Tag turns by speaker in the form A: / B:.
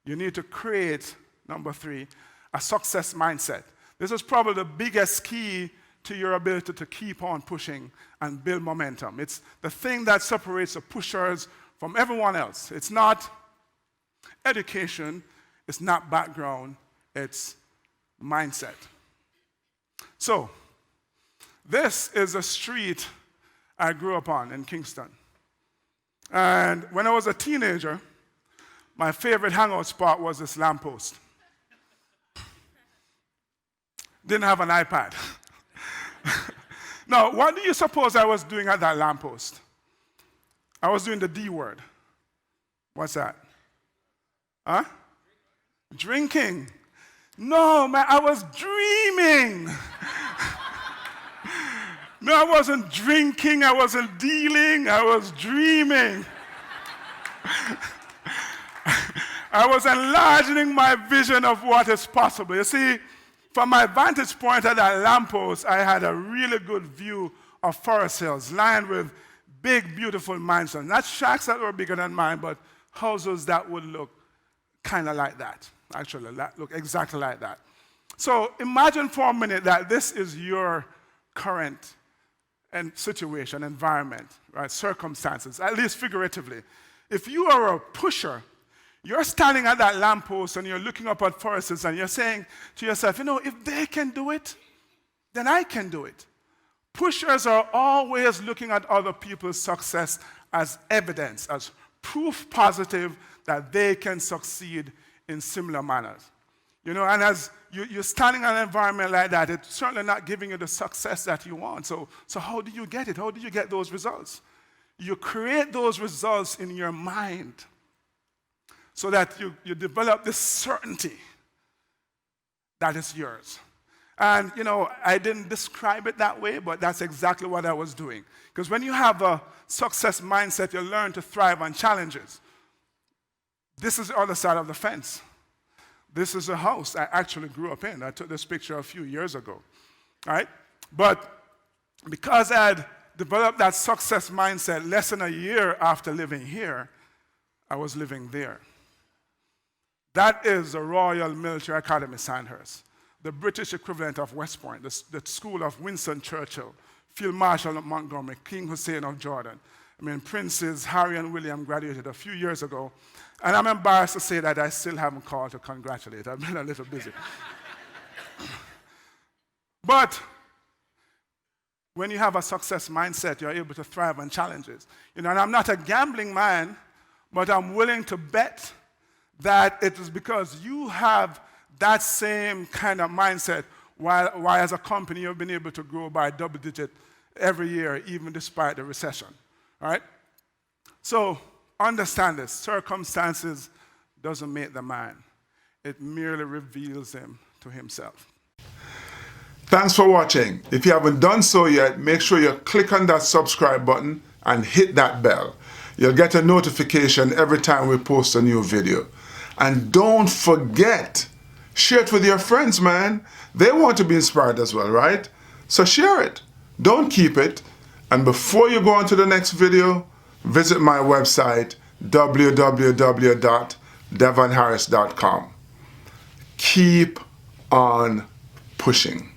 A: You need to create, number 3, a success mindset. This is probably the biggest key to your ability to keep on pushing and build momentum. It's the thing that separates the pushers from everyone else. It's not education, it's not background, it's mindset. So, this is a street I grew up on in Kingston. And when I was a teenager, my favorite hangout spot was this lamppost. Didn't have an iPad. Now, what do you suppose I was doing at that lamppost? I was doing the D word. What's that? Huh? Drinking. No, man, I was dreaming. No, I wasn't drinking, I wasn't dealing, I was dreaming. I was enlarging my vision of what is possible. You see, from my vantage point at that lamppost, I had a really good view of forest hills lined with big, beautiful mansions. Not shacks that were bigger than mine, but houses that would look kind of like that. Actually, look exactly like that. So imagine for a minute that this is your current situation, environment, right? Circumstances, at least figuratively. If you are a pusher, you're standing at that lamppost and you're looking up at forests and you're saying to yourself, if they can do it, then I can do it. Pushers are always looking at other people's success as evidence, as proof positive that they can succeed in similar manners. And as you're standing in an environment like that, it's certainly not giving you the success that you want. So how do you get it? How do you get those results? You create those results in your mind so that you develop this certainty that is yours. And, I didn't describe it that way, but that's exactly what I was doing. Because when you have a success mindset, you learn to thrive on challenges. This is the other side of the fence. This is a house I actually grew up in. I took this picture a few years ago, right? But because I had developed that success mindset less than a year after living here, I was living there. That is the Royal Military Academy, Sandhurst, the British equivalent of West Point, the school of Winston Churchill, Field Marshal of Montgomery, King Hussein of Jordan. Princes Harry and William graduated a few years ago, and I'm embarrassed to say that I still haven't called to congratulate. I've been a little busy. But when you have a success mindset, you're able to thrive on challenges. And I'm not a gambling man, but I'm willing to bet that it is because you have that same kind of mindset why as a company you've been able to grow by double digit every year, even despite the recession. All right? So understand this. Circumstances doesn't make the man. It merely reveals him to himself. Thanks for watching. If you haven't done so yet, make sure you click on that subscribe button and hit that bell. You'll get a notification every time we post a new video. And don't forget, share it with your friends, man. They want to be inspired as well, right? So share it. Don't keep it. And before you go on to the next video, visit my website, www.devonharris.com. Keep on pushing.